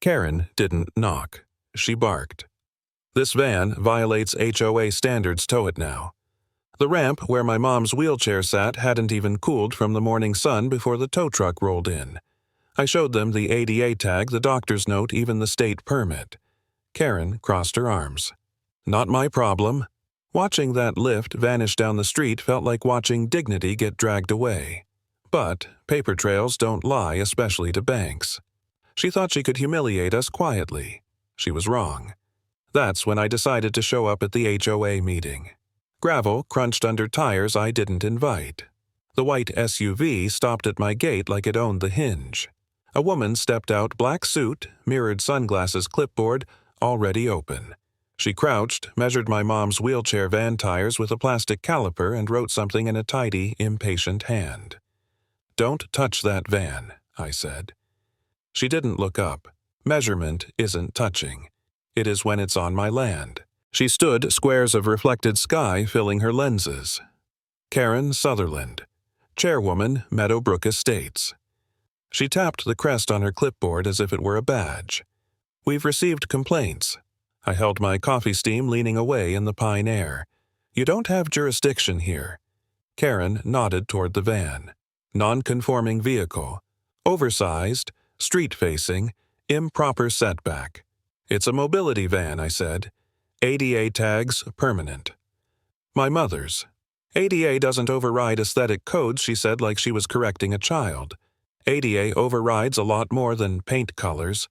Karen didn't knock. She barked. "This van violates HOA standards, tow it now." The ramp where my mom's wheelchair sat hadn't even cooled from the morning sun before the tow truck rolled in. I showed them the ADA tag, the doctor's note, even the state permit. Karen crossed her arms. "Not my problem." Watching that lift vanish down the street felt like watching dignity get dragged away. But paper trails don't lie, especially to banks. She thought she could humiliate us quietly. She was wrong. That's when I decided to show up at the HOA meeting. Gravel crunched under tires I didn't invite. The white SUV stopped at my gate like it owned the hinge. A woman stepped out, black suit, mirrored sunglasses, clipboard, already open. She crouched, measured my mom's wheelchair van tires with a plastic caliper, and wrote something in a tidy, impatient hand. "Don't touch that van," I said. She didn't look up. Measurement isn't touching. It is when it's on my land. She stood, squares of reflected sky filling her lenses. Karen Sutherland, chairwoman, Meadowbrook Estates. She tapped the crest on her clipboard as if it were a badge. "We've received complaints." I held my coffee steam leaning away in the pine air. "You don't have jurisdiction here." Karen nodded toward the van. Non-conforming vehicle. Oversized, street-facing, improper setback. "It's a mobility van," I said. "ADA tags permanent." My mother's. "ADA doesn't override aesthetic codes," she said like she was correcting a child. "ADA overrides a lot more than paint colors."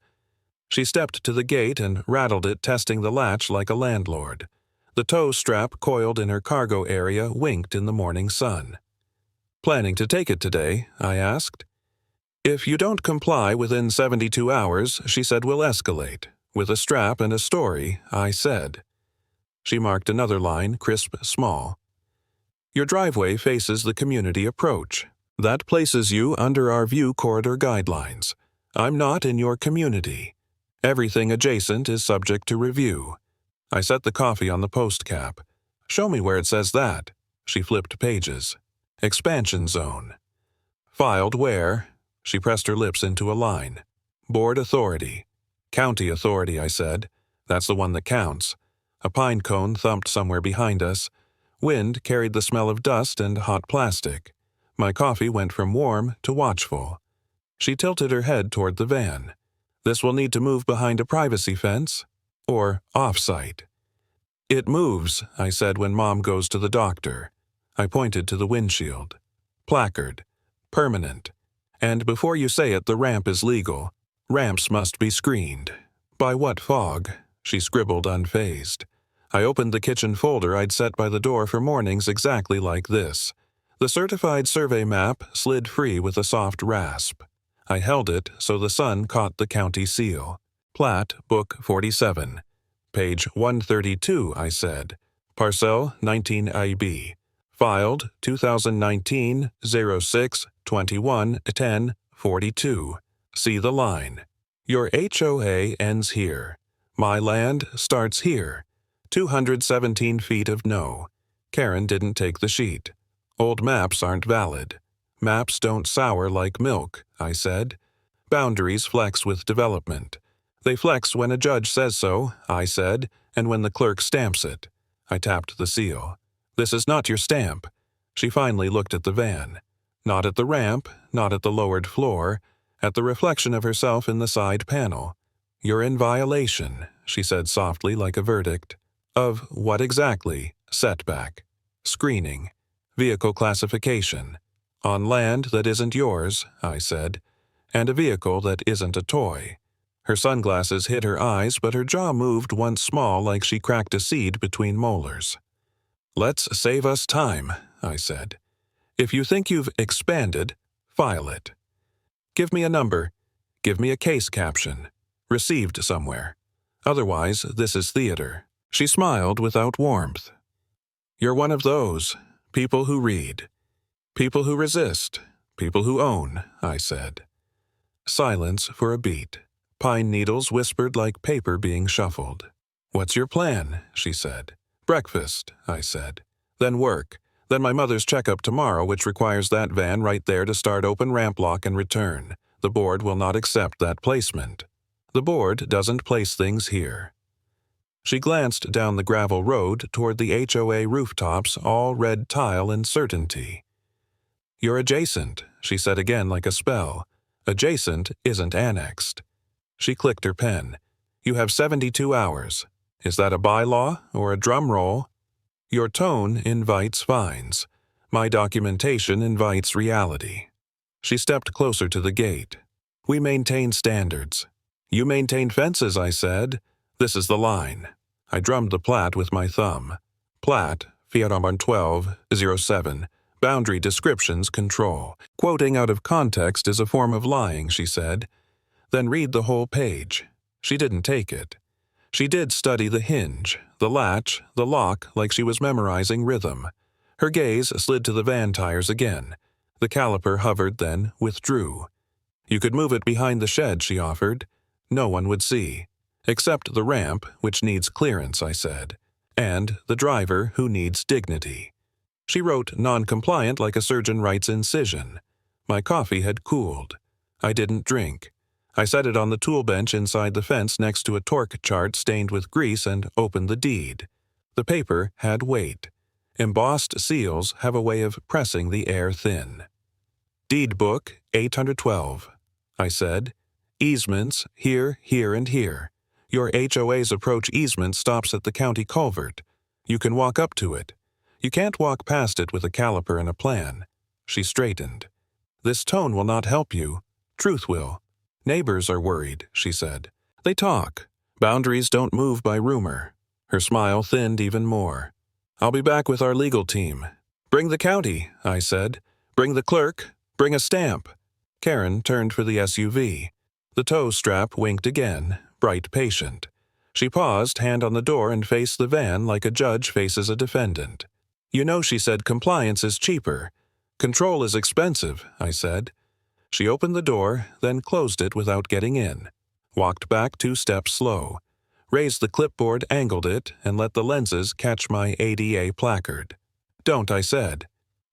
She stepped to the gate and rattled it, testing the latch like a landlord. The tow strap coiled in her cargo area winked in the morning sun. "Planning to take it today?" I asked. "If you don't comply within 72 hours, she said, we'll escalate. With a strap and a story," I said. She marked another line, crisp, small. "Your driveway faces the community approach. That places you under our view corridor guidelines. I'm not in your community. Everything adjacent is subject to review." I set the coffee on the post cap. "Show me where it says that." She flipped pages. "Expansion zone." "Filed where?" She pressed her lips into a line. "Board authority." "County authority," I said. "That's the one that counts." A pine cone thumped somewhere behind us. Wind carried the smell of dust and hot plastic. My coffee went from warm to watchful. She tilted her head toward the van. "This will need to move behind a privacy fence or off-site." "It moves," I said, "when Mom goes to the doctor." I pointed to the windshield. Placard. "Permanent. And before you say it, the ramp is legal. Ramps must be screened." "By what fog?" She scribbled unfazed. I opened the kitchen folder I'd set by the door for mornings exactly like this. The certified survey map slid free with a soft rasp. I held it so the sun caught the county seal. "Plat, Book 47. Page 132, I said. Parcel 19 IB. Filed 2019-06-21-10-42. See the line. Your HOA ends here. My land starts here. 217 feet of no." Karen didn't take the sheet. "Old maps aren't valid." "Maps don't sour like milk," I said. "Boundaries flex with development." "They flex when a judge says so," I said, "and when the clerk stamps it." I tapped the seal. "This is not your stamp." She finally looked at the van. Not at the ramp, not at the lowered floor, at the reflection of herself in the side panel. "You're in violation," she said softly like a verdict. "Of what exactly?" "Setback. Screening. Vehicle classification. On land that isn't yours," I said, "and a vehicle that isn't a toy." Her sunglasses hid her eyes, but her jaw moved once small like she cracked a seed between molars. "Let's save us time," I said. "If you think you've expanded, file it. Give me a number. Give me a case caption. Received somewhere. Otherwise, this is theater." She smiled without warmth. "You're one of those. People who read. People who resist. People who own," I said. Silence for a beat. Pine needles whispered like paper being shuffled. "What's your plan?" she said. "Breakfast," I said. "Then work. Then my mother's checkup tomorrow, which requires that van right there to start open ramp lock and return. The board will not accept that placement." The board doesn't place things here. She glanced down the gravel road toward the HOA rooftops, all red tile and certainty. You're adjacent, she said again like a spell. Adjacent isn't annexed. She clicked her pen. You have 72 hours. Is that a bylaw or a drum roll? Your tone invites fines. My documentation invites reality. She stepped closer to the gate. We maintain standards. You maintain fences, I said. This is the line. I drummed the plat with my thumb. Plat, Fiat 1207. Boundary descriptions control. Quoting out of context is a form of lying, she said. Then read the whole page. She didn't take it. She did study the hinge, the latch, the lock like she was memorizing rhythm. Her gaze slid to the van tires again. The caliper hovered, then withdrew. You could move it behind the shed, she offered. No one would see. Except the ramp, which needs clearance, I said. And the driver, who needs dignity. She wrote non-compliant like a surgeon writes incision. My coffee had cooled. I didn't drink. I set it on the tool bench inside the fence next to a torque chart stained with grease and opened the deed. The paper had weight. Embossed seals have a way of pressing the air thin. Deed book 812, I said. Easements here, here, and here. Your HOA's approach easement stops at the county culvert. You can walk up to it. You can't walk past it with a caliper and a plan. She straightened. This tone will not help you. Truth will. Neighbors are worried, she said. They talk. Boundaries don't move by rumor. Her smile thinned even more. I'll be back with our legal team. Bring the county, I said. Bring the clerk. Bring a stamp. Karen turned for the SUV. The tow strap winked again, bright patient. She paused, hand on the door, and faced the van like a judge faces a defendant. You know, she said, compliance is cheaper. Control is expensive, I said. She opened the door, then closed it without getting in. Walked back 2 steps slow. Raised the clipboard, angled it, and let the lenses catch my ADA placard. Don't, I said.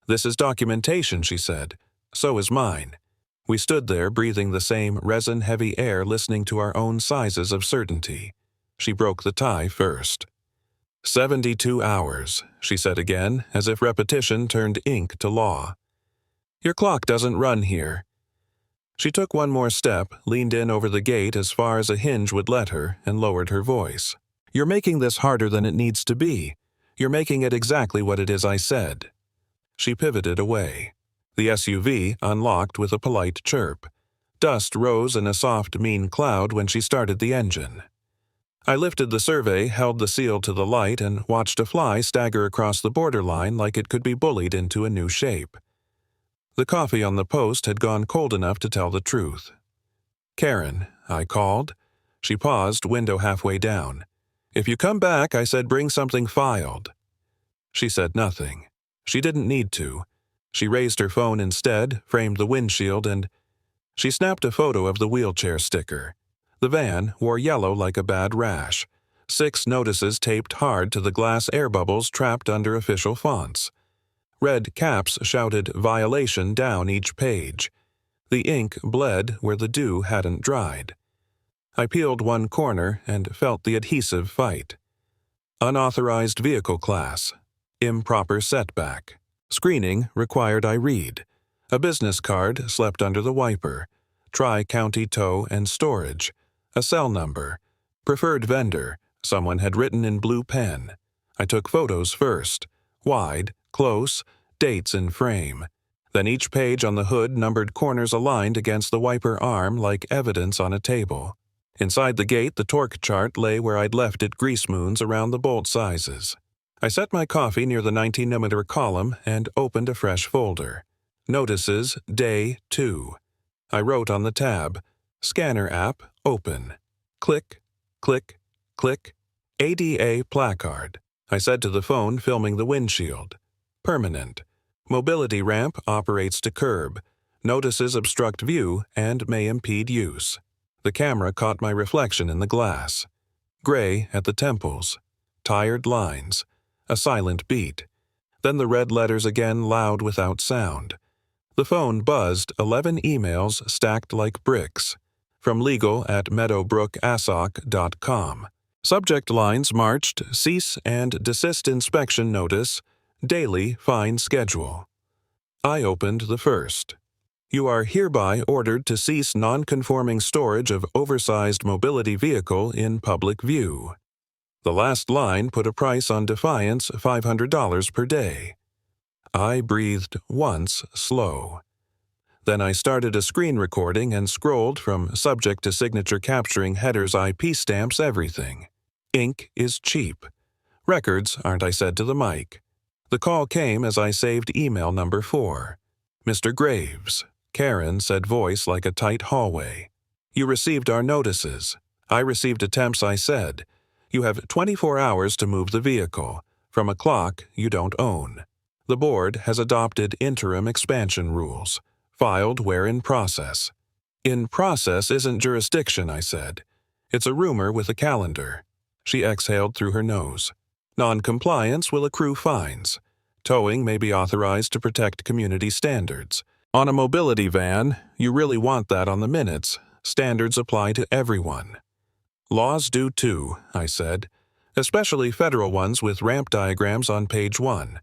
This is documentation, she said. So is mine. We stood there, breathing the same resin-heavy air, listening to our own sizes of certainty. She broke the tie first. 72 hours, she said again, as if repetition turned ink to law. Your clock doesn't run here. She took one more step, leaned in over the gate as far as a hinge would let her, and lowered her voice. You're making this harder than it needs to be. You're making it exactly what it is I said. She pivoted away. The SUV unlocked with a polite chirp. Dust rose in a soft, mean cloud when she started the engine. I lifted the survey, held the seal to the light, and watched a fly stagger across the borderline like it could be bullied into a new shape. The coffee on the post had gone cold enough to tell the truth. Karen, I called. She paused, window halfway down. If you come back, I said, bring something filed. She said nothing. She didn't need to. She raised her phone instead, framed the windshield, and she snapped a photo of the wheelchair sticker. The van wore yellow like a bad rash. 6 notices taped hard to the glass air bubbles trapped under official fonts. Red caps shouted violation down each page. The ink bled where the dew hadn't dried. I peeled one corner and felt the adhesive fight. Unauthorized vehicle class. Improper setback. Screening required I read. A business card slept under the wiper. Tri-county tow and storage. A cell number. Preferred vendor. Someone had written in blue pen. I took photos first. Wide, close, dates in frame. Then each page on the hood numbered corners aligned against the wiper arm like evidence on a table. Inside the gate, the torque chart lay where I'd left it grease moons around the bolt sizes. I set my coffee near the 19mm column and opened a fresh folder. Notices, Day 2. I wrote on the tab, Scanner app, open. Click, click, click. ADA placard. I said to the phone, filming the windshield. Permanent. Mobility ramp operates to curb. Notices obstruct view and may impede use. The camera caught my reflection in the glass. Gray at the temples. Tired lines. A silent beat. Then the red letters again, loud without sound. The phone buzzed 11 emails stacked like bricks. from legal@meadowbrookassoc.com. Subject lines marched: cease and desist inspection notice, daily fine schedule. I opened the first. You are hereby ordered to cease non-conforming storage of oversized mobility vehicle in public view. The last line put a price on defiance, $500 per day. I breathed once, slow. Then I started a screen recording and scrolled from subject to signature, capturing headers, IP stamps, everything. Ink is cheap. Records aren't, I said to the mic. The call came as I saved email number 4. Mr. Graves, Karen said, voice like a tight hallway. You received our notices. I received attempts, I said. You have 24 hours to move the vehicle from a clock you don't own. The board has adopted interim expansion rules. Filed where in process. In process isn't jurisdiction, I said. It's a rumor with a calendar. She exhaled through her nose. Non-compliance will accrue fines. Towing may be authorized to protect community standards. On a mobility van, you really want that on the minutes. Standards apply to everyone. Laws do too, I said, especially federal ones with ramp diagrams on page 1.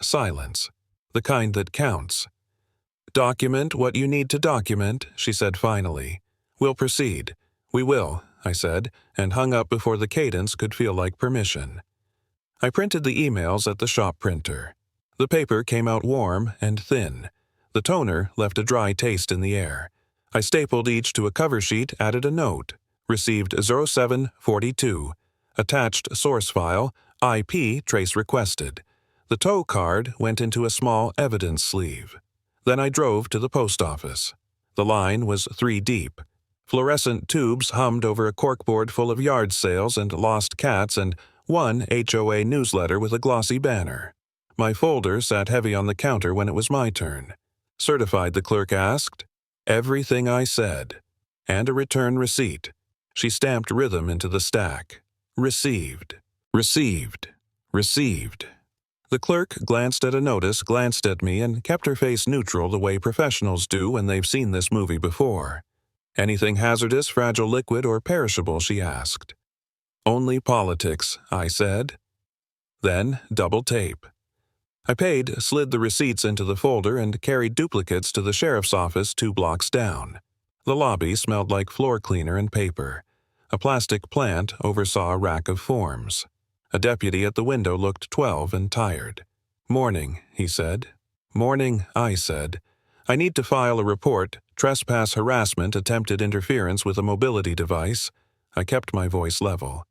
Silence. The kind that counts. Document what you need to document, she said finally. We'll proceed. We will, I said, and hung up before the cadence could feel like permission. I printed the emails at the shop printer. The paper came out warm and thin. The toner left a dry taste in the air. I stapled each to a cover sheet, added a note. Received 0742. Attached source file, IP trace requested. The tow card went into a small evidence sleeve. Then I drove to the post office. The line was 3 deep. Fluorescent tubes hummed over a corkboard full of yard sales and lost cats and one HOA newsletter with a glossy banner. My folder sat heavy on the counter when it was my turn. Certified, the clerk asked. Everything I said. And a return receipt. She stamped rhythm into the stack. Received. Received. Received. The clerk glanced at a notice, glanced at me, and kept her face neutral the way professionals do when they've seen this movie before. Anything hazardous, fragile, liquid, or perishable, she asked. Only politics, I said. Then double tape. I paid, slid the receipts into the folder, and carried duplicates to the sheriff's office 2 blocks down. The lobby smelled like floor cleaner and paper. A plastic plant oversaw a rack of forms. A deputy at the window looked 12 and tired. Morning, he said. Morning, I said. I need to file a report, trespass, harassment, attempted interference with a mobility device. I kept my voice level.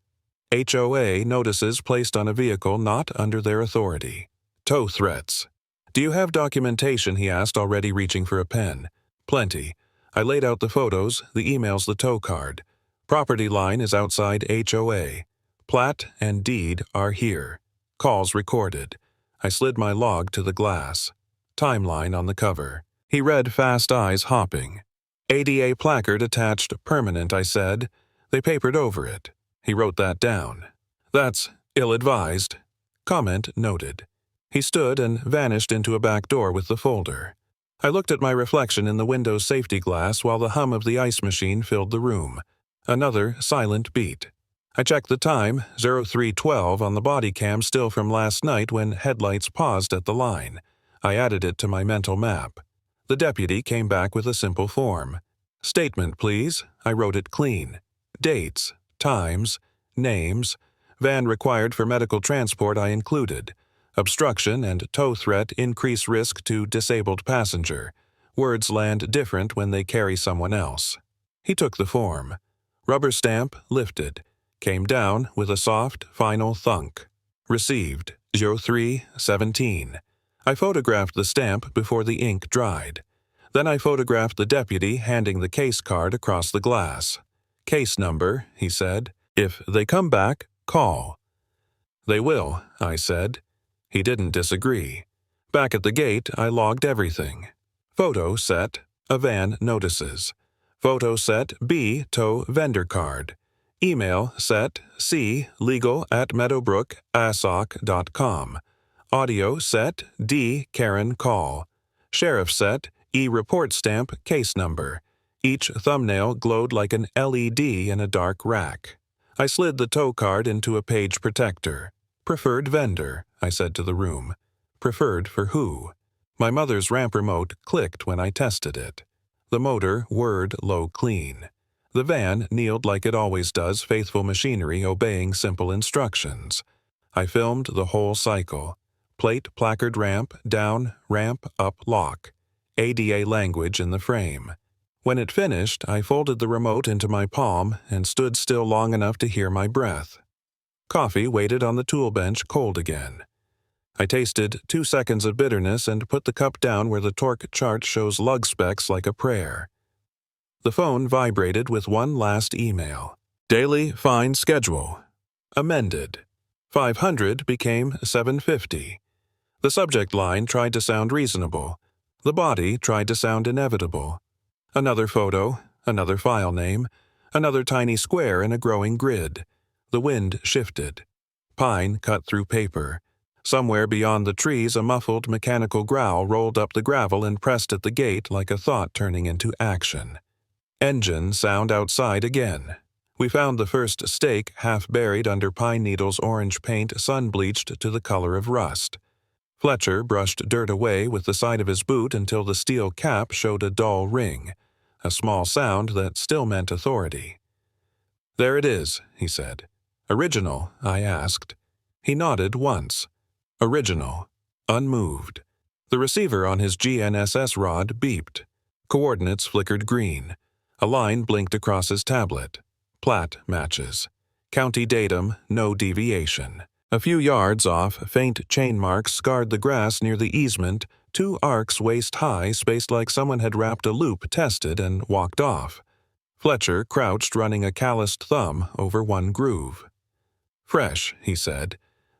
HOA notices placed on a vehicle not under their authority. Tow threats. Do you have documentation, he asked, already reaching for a pen. Plenty. I laid out the photos, the emails, the tow card. Property line is outside HOA. Plat and deed are here. Calls recorded. I slid my log to the glass. Timeline on the cover. He read, fast eyes hopping. ADA placard attached, permanent, I said. They papered over it. He wrote that down. That's ill-advised. Comment noted. He stood and vanished into a back door with the folder. I looked at my reflection in the window's safety glass while the hum of the ice machine filled the room. Another silent beat. I checked the time, 03:12 on the body cam, still from last night when headlights paused at the line. I added it to my mental map. The deputy came back with a simple form. Statement, please. I wrote it clean. Dates, times, names. Van required for medical transport I included. Obstruction and tow threat increase risk to disabled passenger. Words land different when they carry someone else. He took the form. Rubber stamp lifted. Came down with a soft, final thunk. Received, 03:17. I photographed the stamp before the ink dried. Then I photographed the deputy handing the case card across the glass. Case number, he said. If they come back, call. They will, I said. He didn't disagree. Back at the gate, I logged everything. Photo set, a van notices. Photo set B, tow vendor card. Email set C, legal@meadowbrookassoc.com. Audio set D, Karen call. Sheriff set E, report stamp case number. Each thumbnail glowed like an LED in a dark rack. I slid the tow card into a page protector. "Preferred vendor," I said to the room. "Preferred for who?" My mother's ramp remote clicked when I tested it. The motor whirred low clean. The van kneeled like it always does, faithful machinery obeying simple instructions. I filmed the whole cycle. Plate, placard, ramp, down, ramp, up, lock. ADA language in the frame. When it finished, I folded the remote into my palm and stood still long enough to hear my breath. Coffee waited on the tool bench cold again. I tasted 2 seconds of bitterness and put the cup down where the torque chart shows lug specs like a prayer. The phone vibrated with one last email. Daily fine schedule. Amended. 500 became 750. The subject line tried to sound reasonable. The body tried to sound inevitable. Another photo, another file name, another tiny square in a growing grid. The wind shifted. Pine cut through paper. Somewhere beyond the trees, a muffled mechanical growl rolled up the gravel and pressed at the gate like a thought turning into action. Engine sound outside again. We found the first stake half buried under pine needles orange paint sun-bleached to the color of rust. Fletcher brushed dirt away with the side of his boot until the steel cap showed a dull ring, a small sound that still meant authority. "There it is," he said. "Original?" I asked. He nodded once. Original. Unmoved. The receiver on his GNSS rod beeped. Coordinates flickered green. A line blinked across his tablet. Plat matches. County datum, no deviation. A few yards off, faint chain marks scarred the grass near the easement, 2 arcs waist-high spaced like someone had wrapped a loop, tested, and walked off. Fletcher crouched running a calloused thumb over one groove. "Fresh," he said.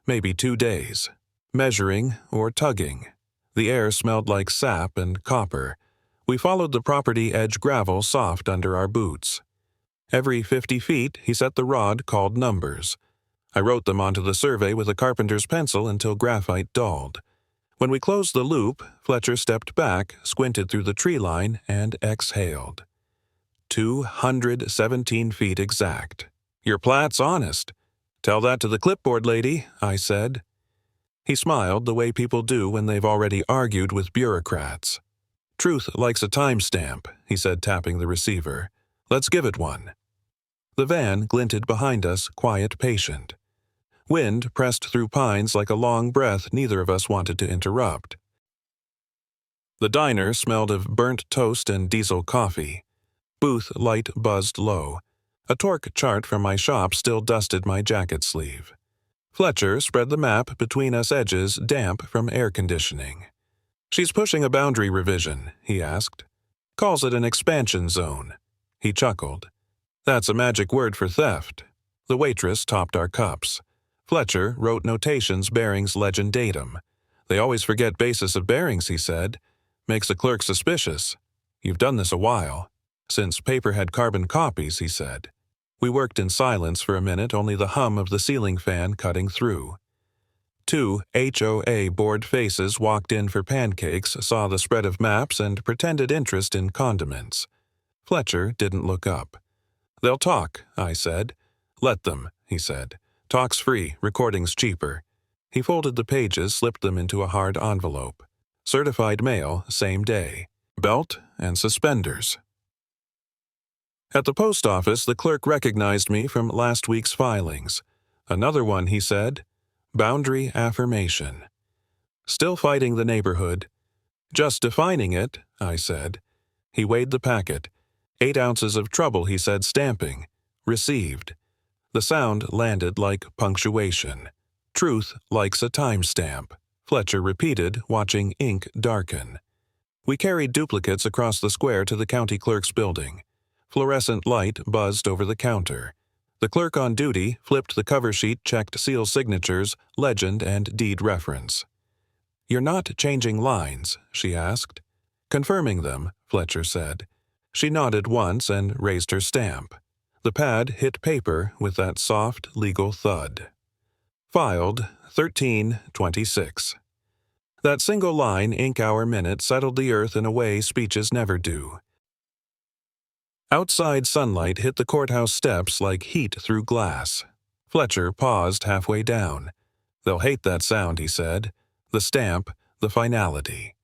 "Maybe 2 days. Measuring or tugging." The air smelled like sap and copper. We followed the property edge gravel soft under our boots. Every 50 feet, he set the rod called numbers. I wrote them onto the survey with a carpenter's pencil until graphite dulled. When we closed the loop, Fletcher stepped back, squinted through the tree line, and exhaled. 217 feet exact. "Your plat's honest. Tell that to the clipboard lady," I said. He smiled the way people do when they've already argued with bureaucrats. "Truth likes a timestamp," he said, tapping the receiver. "Let's give it one." The van glinted behind us, quiet, patient. Wind pressed through pines like a long breath neither of us wanted to interrupt. The diner smelled of burnt toast and diesel coffee. Booth light buzzed low. A torque chart from my shop still dusted my jacket sleeve. Fletcher spread the map between us edges, damp from air conditioning. "She's pushing a boundary revision," he asked. "Calls it an expansion zone." He chuckled. "That's a magic word for theft." The waitress topped our cups. Fletcher wrote notations bearings legend datum. "They always forget basis of bearings," he said. "Makes a clerk suspicious. You've done this a while." "Since paper had carbon copies," he said. We worked in silence for a minute, only the hum of the ceiling fan cutting through. 2 HOA bored faces walked in for pancakes, saw the spread of maps, and pretended interest in condiments. Fletcher didn't look up. "They'll talk," I said. "Let them," he said. "Talk's free, recording's cheaper." He folded the pages, slipped them into a hard envelope. Certified mail, same day. Belt and suspenders. At the post office, the clerk recognized me from last week's filings. "Another one," he said. "Boundary affirmation." "Still fighting the neighborhood." "Just defining it," I said. He weighed the packet. 8 ounces of trouble, he said, stamping. "Received." The sound landed like punctuation. "Truth likes a timestamp," Fletcher repeated, watching ink darken. We carried duplicates across the square to the county clerk's building. Fluorescent light buzzed over the counter. The clerk on duty flipped the cover sheet, checked seal signatures, legend, and deed reference. "You're not changing lines?" she asked. "Confirming them," Fletcher said. She nodded once and raised her stamp. The pad hit paper with that soft, legal thud. Filed 13/26. That single line, ink hour minute, settled the earth in a way speeches never do. Outside sunlight hit the courthouse steps like heat through glass. Fletcher paused halfway down. "They'll hate that sound," he said. "The stamp, the finality."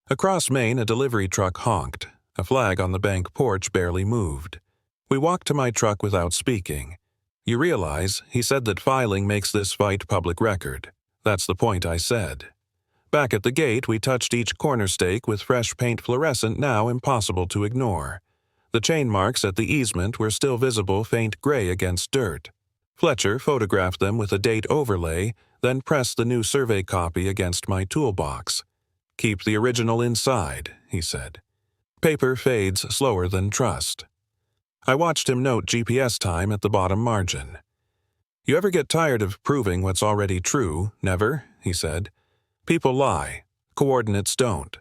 Across Main, a delivery truck honked. A flag on the bank porch barely moved. We walked to my truck without speaking. "You realize," he said, "that filing makes this fight public record." "That's the point," I said. Back at the gate, we touched each corner stake with fresh paint fluorescent now impossible to ignore. The chain marks at the easement were still visible faint gray against dirt. Fletcher photographed them with a date overlay, then pressed the new survey copy against my toolbox. "Keep the original inside," he said. "Paper fades slower than trust." I watched him note GPS time at the bottom margin. "You ever get tired of proving what's already true?" "Never," he said. "People lie. Coordinates don't."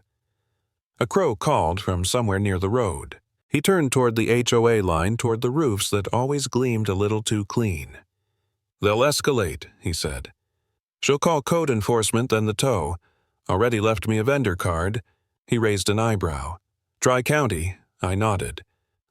A crow called from somewhere near the road. He turned toward the HOA line, toward the roofs that always gleamed a little too clean. "They'll escalate," he said. "She'll call code enforcement, then the tow. Already left me a vendor card." He raised an eyebrow. "Tri-County," I nodded.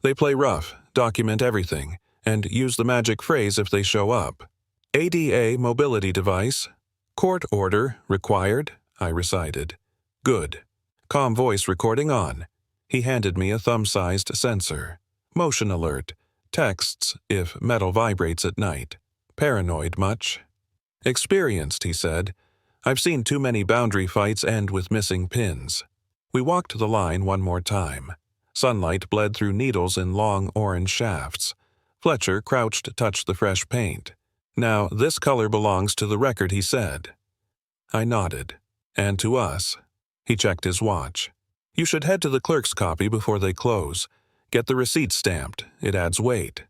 "They play rough, document everything, and use the magic phrase if they show up. ADA mobility device. Court order required," I recited. "Good. Calm voice recording on." He handed me a thumb-sized sensor. "Motion alert. Texts if metal vibrates at night. Paranoid much?" "Experienced," he said. "I've seen too many boundary fights end with missing pins." We walked the line one more time. Sunlight bled through needles in long orange shafts. Fletcher, crouched, touched the fresh paint. "Now, this color belongs to the record," he said. I nodded. "And to us." He checked his watch. "You should head to the clerk's copy before they close. Get the receipt stamped. It adds weight."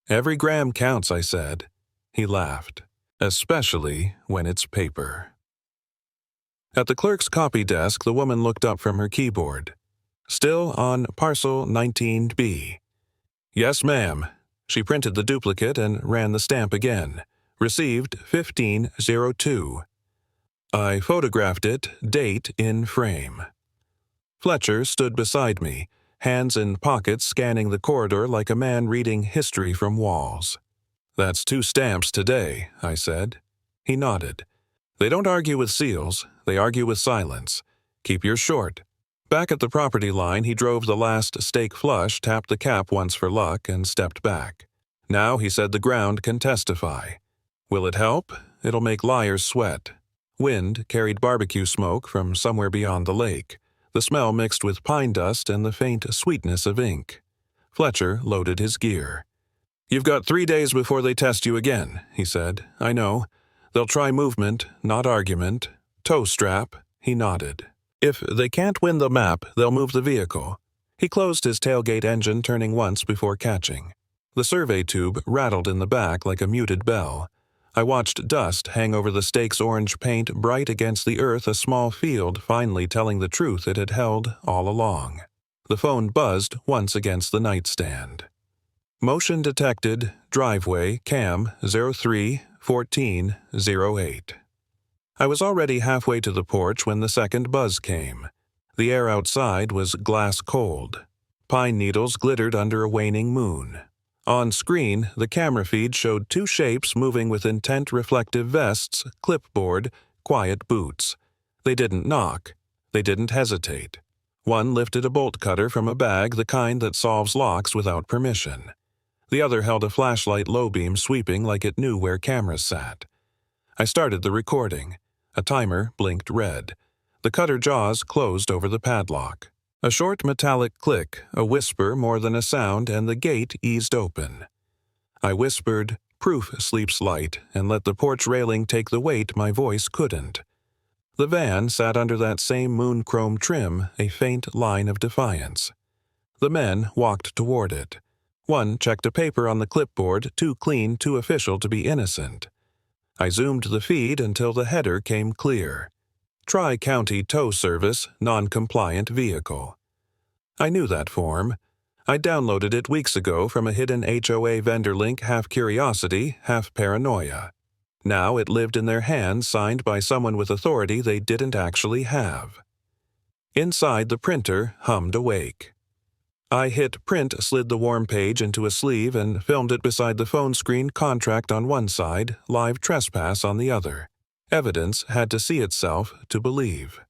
"Every gram counts," I said. He laughed. "Especially when it's paper." At the clerk's copy desk, the woman looked up from her keyboard. "Still on parcel 19B." "Yes, ma'am." She printed the duplicate and ran the stamp again. "Received 1502. I photographed it, date in frame." Fletcher stood beside me, hands in pockets scanning the corridor like a man reading history from walls. "That's 2 stamps today," I said. He nodded. "They don't argue with seals, they argue with silence. Keep yours short." Back at the property line, he drove the last stake flush, tapped the cap once for luck, and stepped back. "Now," he said, "the ground can testify." Will it help? It'll make liars sweat. Wind carried barbecue smoke from somewhere beyond the lake. The smell mixed with pine dust and the faint sweetness of ink. Fletcher loaded his gear. "You've got 3 days before they test you again," he said. "I know. They'll try movement, not argument. Tow strap." He nodded. "If they can't win the map, they'll move the vehicle." He closed his tailgate engine, turning once before catching. The survey tube rattled in the back like a muted bell. I watched dust hang over the stake's orange paint, bright against the earth, a small field finally telling the truth it had held all along. The phone buzzed once against the nightstand. "Motion detected, driveway, cam 03-14-08. I was already halfway to the porch when the second buzz came. The air outside was glass cold. Pine needles glittered under a waning moon. On screen, the camera feed showed 2 shapes moving with intent reflective vests, clipboard, quiet boots. They didn't knock. They didn't hesitate. One lifted a bolt cutter from a bag, the kind that solves locks without permission. The other held a flashlight low beam sweeping like it knew where cameras sat. I started the recording. A timer blinked red. The cutter jaws closed over the padlock. A short metallic click, a whisper more than a sound, and the gate eased open. I whispered, "Proof sleeps light," and let the porch railing take the weight my voice couldn't. The van sat under that same moon-chrome trim, a faint line of defiance. The men walked toward it. One checked a paper on the clipboard, too clean, too official to be innocent. I zoomed the feed until the header came clear. Tri-County Tow Service, Non-Compliant Vehicle. I knew that form. I downloaded it weeks ago from a hidden HOA vendor link, half curiosity, half paranoia. Now it lived in their hands, signed by someone with authority they didn't actually have. Inside, the printer hummed awake. I hit print, slid the warm page into a sleeve, and filmed it beside the phone screen. Contract on one side, live trespass on the other. Evidence had to see itself to believe.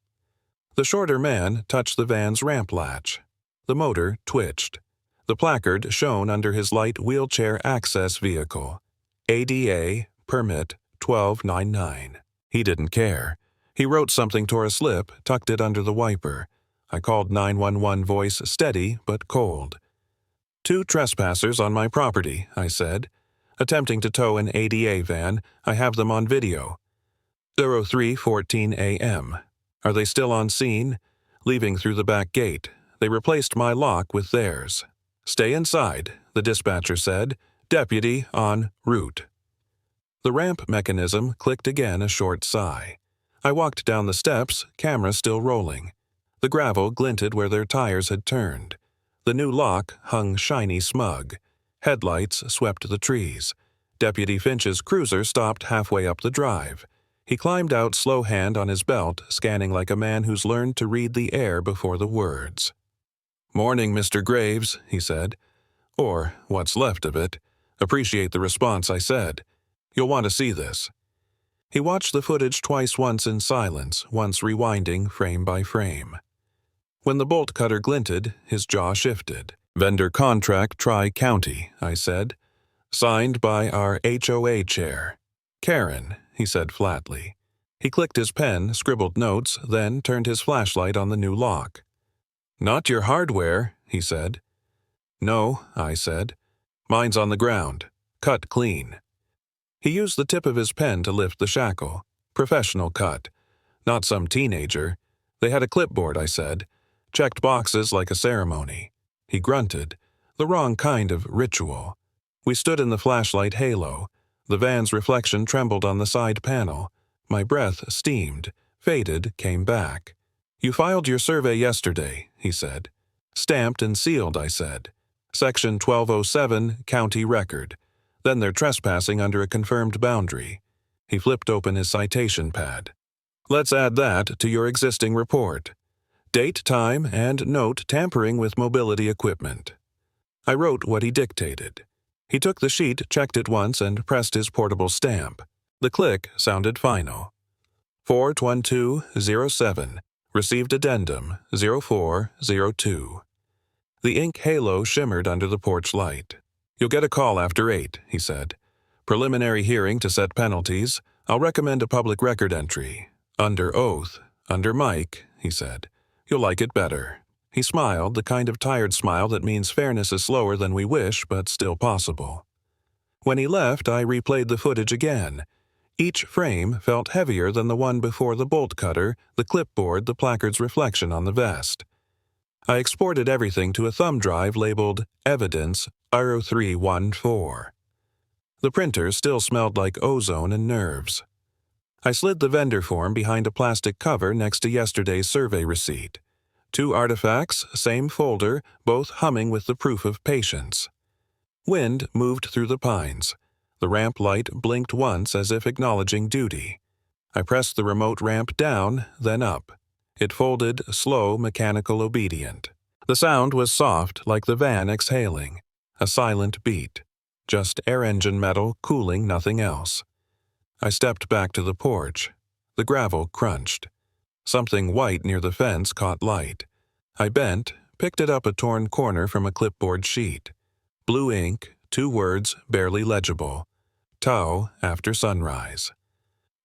The shorter man touched the van's ramp latch. The motor twitched. The placard shone under his light wheelchair access vehicle. ADA, permit 1299. He didn't care. He wrote something toward a slip, tucked it under the wiper. I called 911, voice steady but cold. 2 trespassers on my property, I said. Attempting to tow an ADA van. I have them on video. 03:14 a.m. Are they still on scene? Leaving through the back gate. They replaced my lock with theirs. Stay inside, the dispatcher said. Deputy en route. The ramp mechanism clicked again, a short sigh. I walked down the steps, camera still rolling. The gravel glinted where their tires had turned. The new lock hung shiny smug. Headlights swept the trees. Deputy Finch's cruiser stopped halfway up the drive. He climbed out, slow hand on his belt, scanning like a man who's learned to read the air before the words. "Morning, Mr. Graves," he said. Or what's left of it. Appreciate the response, I said. You'll want to see this. He watched the footage twice, once in silence, once rewinding frame by frame. When the bolt cutter glinted, his jaw shifted. Vendor contract Tri-County, I said. Signed by our HOA chair. Karen, he said flatly. He clicked his pen, scribbled notes, then turned his flashlight on the new lock. Not your hardware, he said. No, I said. Mine's on the ground. Cut clean. He used the tip of his pen to lift the shackle. Professional cut. Not some teenager. They had a clipboard, I said. Checked boxes like a ceremony. He grunted. The wrong kind of ritual. We stood in the flashlight halo. The van's reflection trembled on the side panel. My breath steamed, faded, came back. You filed your survey yesterday, he said. Stamped and sealed, I said. Section 1207, county record. Then they're trespassing under a confirmed boundary. He flipped open his citation pad. Let's add that to your existing report. Date, time, and note tampering with mobility equipment. I wrote what he dictated. He took the sheet, checked it once, and pressed his portable stamp. The click sounded final. 4/12/07. Received addendum 0402. The ink halo shimmered under the porch light. You'll get a call after 8, he said. Preliminary hearing to set penalties. I'll recommend a public record entry. Under oath. Under mic, he said. You'll like it better. He smiled, the kind of tired smile that means fairness is slower than we wish, but still possible. When he left, I replayed the footage again. Each frame felt heavier than the one before: the bolt cutter, the clipboard, the placard's reflection on the vest. I exported everything to a thumb drive labeled Evidence 0314. The printer still smelled like ozone and nerves. I slid the vendor form behind a plastic cover next to yesterday's survey receipt. 2 artifacts, same folder, both humming with the proof of patience. Wind moved through the pines. The ramp light blinked once as if acknowledging duty. I pressed the remote ramp down, then up. It folded, slow, mechanical, obedient. The sound was soft, like the van exhaling. A silent beat. Just air engine metal cooling, nothing else. I stepped back to the porch. The gravel crunched. Something white near the fence caught light. I bent, picked it up, a torn corner from a clipboard sheet. Blue ink, 2 words barely legible. Tow after sunrise.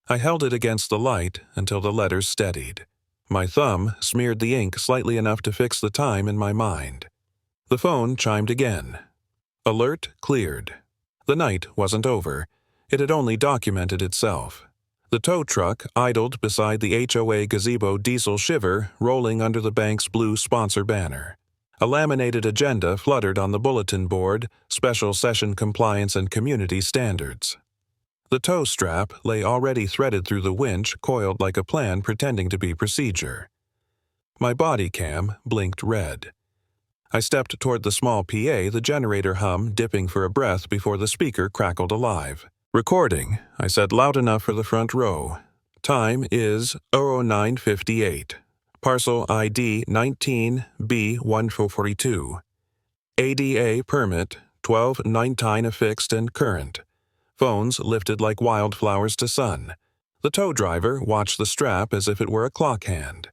I held it against the light until the letters steadied. My thumb smeared the ink slightly enough to fix the time in my mind. The phone chimed again. Alert cleared. The night wasn't over. It had only documented itself. The tow truck idled beside the HOA gazebo diesel shiver, rolling under the bank's blue sponsor banner. A laminated agenda fluttered on the bulletin board: Special Session Compliance and Community Standards. The tow strap lay already threaded through the winch, coiled like a plan pretending to be procedure. My body cam blinked red. I stepped toward the small PA, the generator hum dipping for a breath before the speaker crackled alive. Recording, I said loud enough for the front row. Time is 09:58. Parcel ID 19B1442. ADA permit, 1219 affixed and current. Phones lifted like wildflowers to sun. The tow driver watched the strap as if it were a clock hand.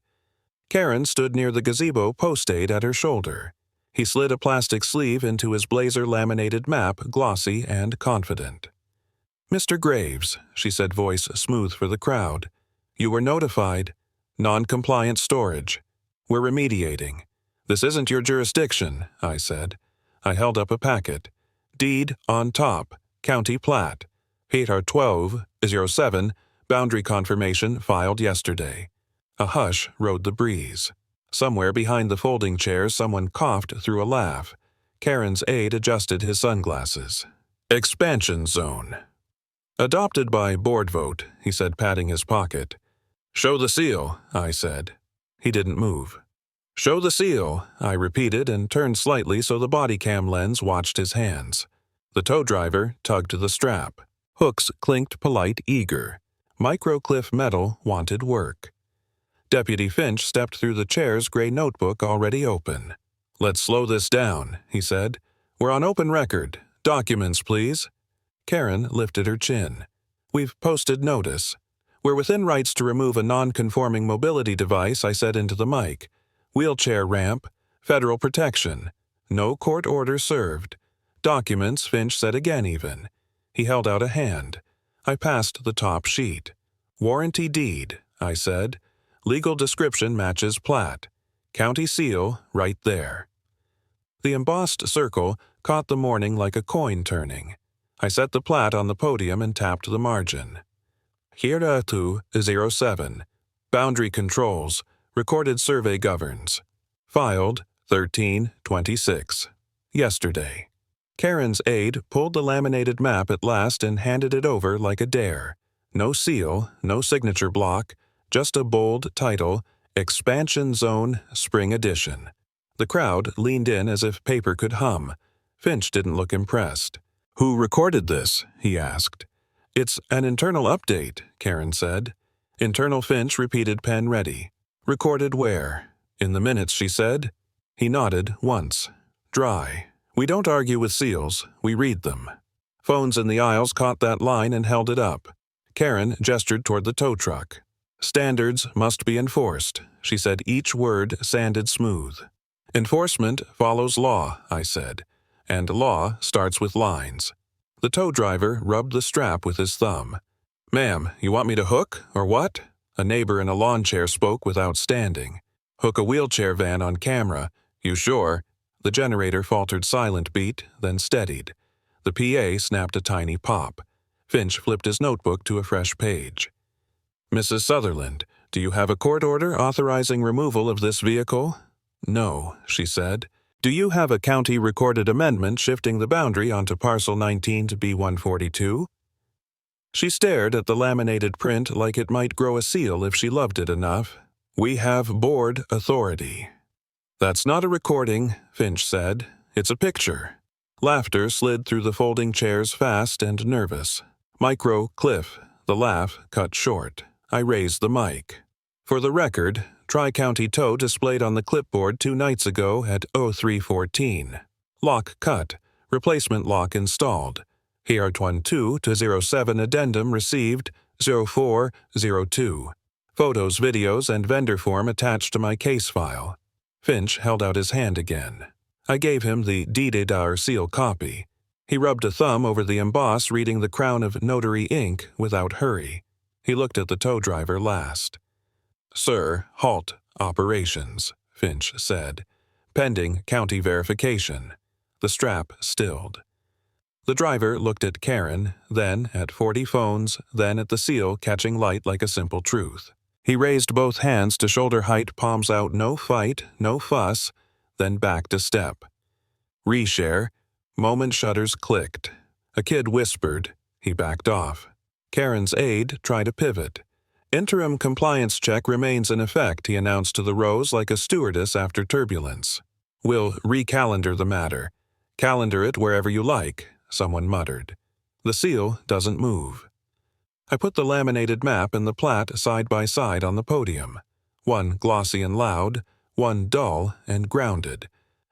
Karen stood near the gazebo post-aid at her shoulder. He slid a plastic sleeve into his blazer laminated map, glossy and confident. "Mr. Graves," she said, voice smooth for the crowd. "You were notified. Non-compliant storage. We're remediating." "This isn't your jurisdiction," I said. I held up a packet. "Deed on top. County plat. HR 1207, boundary confirmation filed yesterday." A hush rode the breeze. Somewhere behind the folding chairs, someone coughed through a laugh. Karen's aide adjusted his sunglasses. "Expansion zone." "Adopted by board vote," he said, patting his pocket. "Show the seal," I said. He didn't move. "Show the seal," I repeated and turned slightly so the body cam lens watched his hands. The tow driver tugged the strap. Hooks clinked polite, eager. Microcliff metal wanted work. Deputy Finch stepped through the chair's gray notebook already open. "Let's slow this down," he said. "We're on open record. Documents, please." Karen lifted her chin. "We've posted notice. We're within rights to remove a non-conforming mobility device," I said into the mic. "Wheelchair ramp. Federal protection. No court order served. Documents," Finch said again even. He held out a hand. I passed the top sheet. "Warranty deed," I said. "Legal description matches plat. County seal right there." The embossed circle caught the morning like a coin turning. I set the plat on the podium and tapped the margin. HOA 07. Boundary controls. Recorded survey governs. Filed 13/26. Yesterday. Karen's aide pulled the laminated map at last and handed it over like a dare. No seal, no signature block, just a bold title, Expansion Zone, Spring Edition. The crowd leaned in as if paper could hum. Finch didn't look impressed. "Who recorded this?" he asked. "It's an internal update," Karen said. Internal Finch repeated, pen ready. "Recorded where?" "In the minutes," she said. He nodded once. "Dry. We don't argue with seals, we read them." Phones in the aisles caught that line and held it up. Karen gestured toward the tow truck. "Standards must be enforced," she said, each word sanded smooth. "Enforcement follows law," I said, "and law starts with lines." The tow driver rubbed the strap with his thumb. "Ma'am, you want me to hook, or what?" A neighbor in a lawn chair spoke without standing. "Hook a wheelchair van on camera. You sure?" The generator faltered silent beat, then steadied. The PA snapped a tiny pop. Finch flipped his notebook to a fresh page. "Mrs. Sutherland, do you have a court order authorizing removal of this vehicle?" "No," she said. "Do you have a county-recorded amendment shifting the boundary onto parcel 19 to B142? She stared at the laminated print like it might grow a seal if she loved it enough. "We have board authority." "That's not a recording," Finch said. "It's a picture." Laughter slid through the folding chairs fast and nervous. Micro-cliff. The laugh cut short. I raised the mic. "For the record, Tri-County Tow displayed on the clipboard 2 nights ago at 0314. Lock cut. Replacement lock installed. HR12 to 07 addendum received 0402. Photos, videos, and vendor form attached to my case file." Finch held out his hand again. I gave him the DDR seal copy. He rubbed a thumb over the emboss, reading the crown of notary ink without hurry. He looked at the tow driver last. "Sir, halt operations," Finch said. "Pending county verification." The strap stilled. The driver looked at Karen, then at 40 phones, then at the seal catching light like a simple truth. He raised both hands to shoulder height, palms out, no fight, no fuss, then backed a step. Reshare. Moment shutters clicked. A kid whispered. He backed off. Karen's aide tried a pivot. "Interim compliance check remains in effect," he announced to the rows like a stewardess after turbulence. "We'll recalendar the matter. Calendar it wherever you like," someone muttered. The seal doesn't move. I put the laminated map and the plat side by side on the podium. One glossy and loud, one dull and grounded.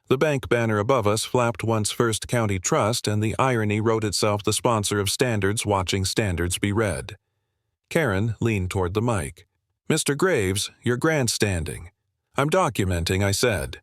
The bank banner above us flapped once First County Trust, and the irony wrote itself the sponsor of Standards watching Standards be read. Karen leaned toward the mic. "Mr. Graves, you're grandstanding." "I'm documenting," I said.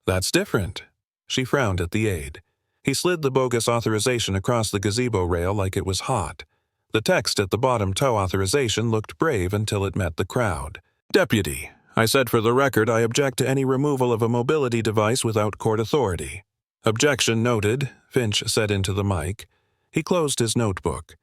"That's different." She frowned at the aide. He slid the bogus authorization across the gazebo rail like it was hot. The text at the bottom toe authorization looked brave until it met the crowd. "Deputy," I said, "for the record, I object to any removal of a mobility device without court authority." "Objection noted," Finch said into the mic. He closed his notebook.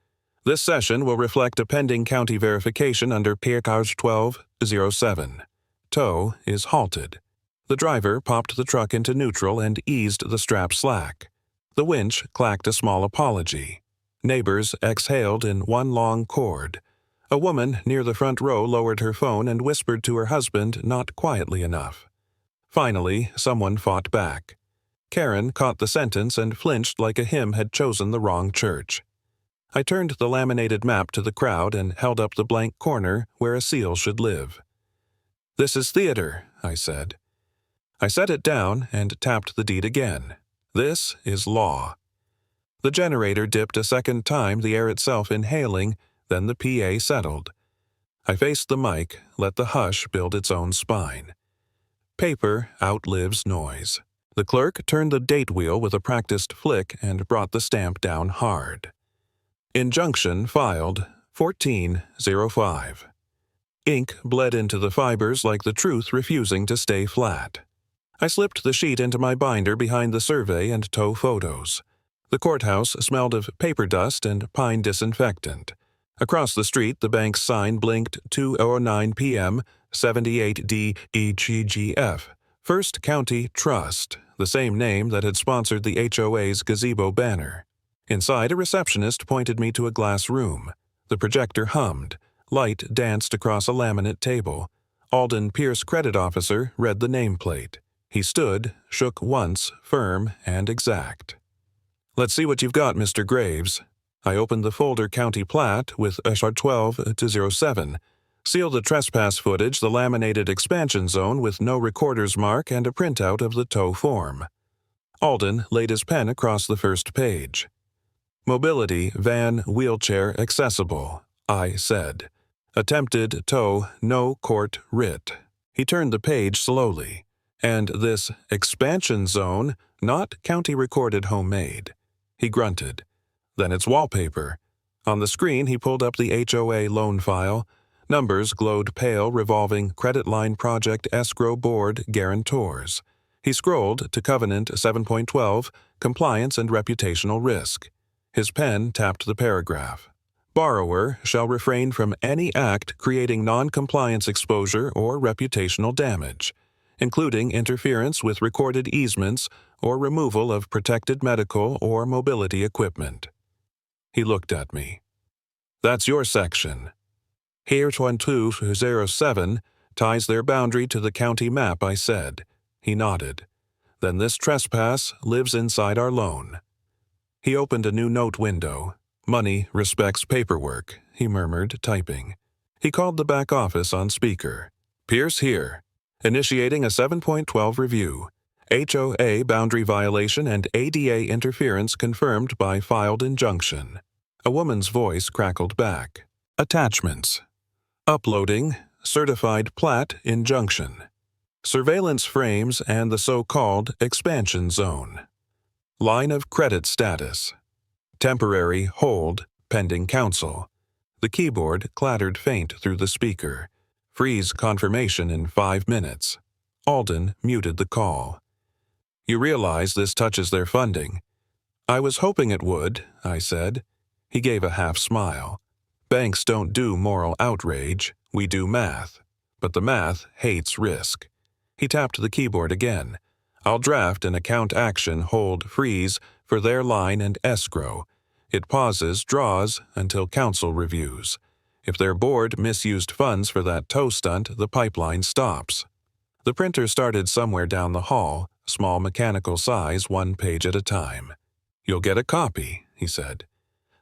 "This session will reflect a pending county verification under PCARS 1207. Tow is halted." The driver popped the truck into neutral and eased the strap slack. The winch clacked a small apology. Neighbors exhaled in one long chord. A woman near the front row lowered her phone and whispered to her husband not quietly enough. Finally, someone fought back. Karen caught the sentence and flinched like a hymn had chosen the wrong church. I turned the laminated map to the crowd and held up the blank corner where a seal should live. "This is theater," I said. I set it down and tapped the deed again. "This is law." The generator dipped a second time, the air itself inhaling, then the PA settled. I faced the mic, let the hush build its own spine. Paper outlives noise. The clerk turned the date wheel with a practiced flick and brought the stamp down hard. Injunction filed 1405. Ink bled into the fibers like the truth refusing to stay flat. I slipped the sheet into my binder behind the survey and tow photos. The courthouse smelled of paper dust and pine disinfectant. Across the street, the bank's sign blinked 2:09 p.m., 78D EGGF, First County Trust, the same name that had sponsored the HOA's gazebo banner. Inside, a receptionist pointed me to a glass room. The projector hummed. Light danced across a laminate table. Alden Pierce, credit officer, read the nameplate. He stood, shook once, firm and exact. "Let's see what you've got, Mr. Graves." I opened the folder county plat with HR 12-07. Sealed the trespass footage, the laminated expansion zone with no recorder's mark, and a printout of the tow form. Alden laid his pen across the first page. "Mobility, van, wheelchair, accessible," I said. "Attempted tow, no court writ." He turned the page slowly. "And this expansion zone, not county-recorded homemade." He grunted. "Then it's wallpaper." On the screen, he pulled up the HOA loan file. Numbers glowed pale, revolving credit line project escrow board guarantors. He scrolled to Covenant 7.12, Compliance and Reputational Risk. His pen tapped the paragraph. "Borrower shall refrain from any act creating non-compliance exposure or reputational damage, including interference with recorded easements or removal of protected medical or mobility equipment." He looked at me. "That's your section." "Here 1207 ties their boundary to the county map," I said. He nodded. "Then this trespass lives inside our loan." He opened a new note window. "Money respects paperwork," he murmured, typing. He called the back office on speaker. "Pierce here. Initiating a 7.12 review. HOA boundary violation and ADA interference confirmed by filed injunction." A woman's voice crackled back. "Attachments. Uploading certified plat injunction. Surveillance frames and the so-called expansion zone. Line of credit status. Temporary hold pending counsel." The keyboard clattered faint through the speaker. "Freeze confirmation in 5 minutes." Alden muted the call. "You realize this touches their funding?" "I was hoping it would," I said. He gave a half smile. "Banks don't do moral outrage. We do math. But the math hates risk." He tapped the keyboard again. "I'll draft an account action hold freeze for their line and escrow. It pauses, draws, until counsel reviews. If their board misused funds for that tow stunt, the pipeline stops." The printer started somewhere down the hall, small mechanical size, 1 page at a time. "You'll get a copy," he said.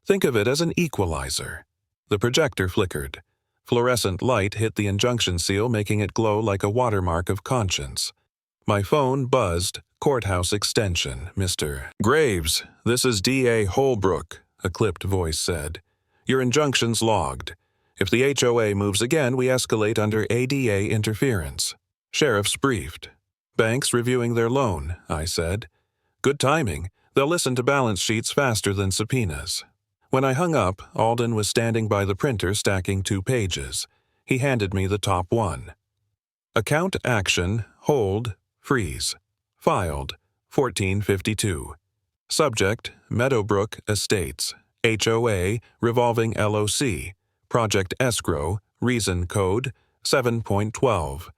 "Think of it as an equalizer." The projector flickered. Fluorescent light hit the injunction seal, making it glow like a watermark of conscience. My phone buzzed, Courthouse Extension, Mr. Graves, this is D.A. Holbrook, a clipped voice said. Your injunction's logged. If the HOA moves again, we escalate under ADA interference. Sheriff's briefed. Banks reviewing their loan, I said. Good timing. They'll listen to balance sheets faster than subpoenas. When I hung up, Alden was standing by the printer stacking 2 pages. He handed me the top one. Account action, hold, freeze. Filed, 1452. Subject, Meadowbrook Estates, HOA, revolving LOC, Project Escrow, Reason Code, 7.12.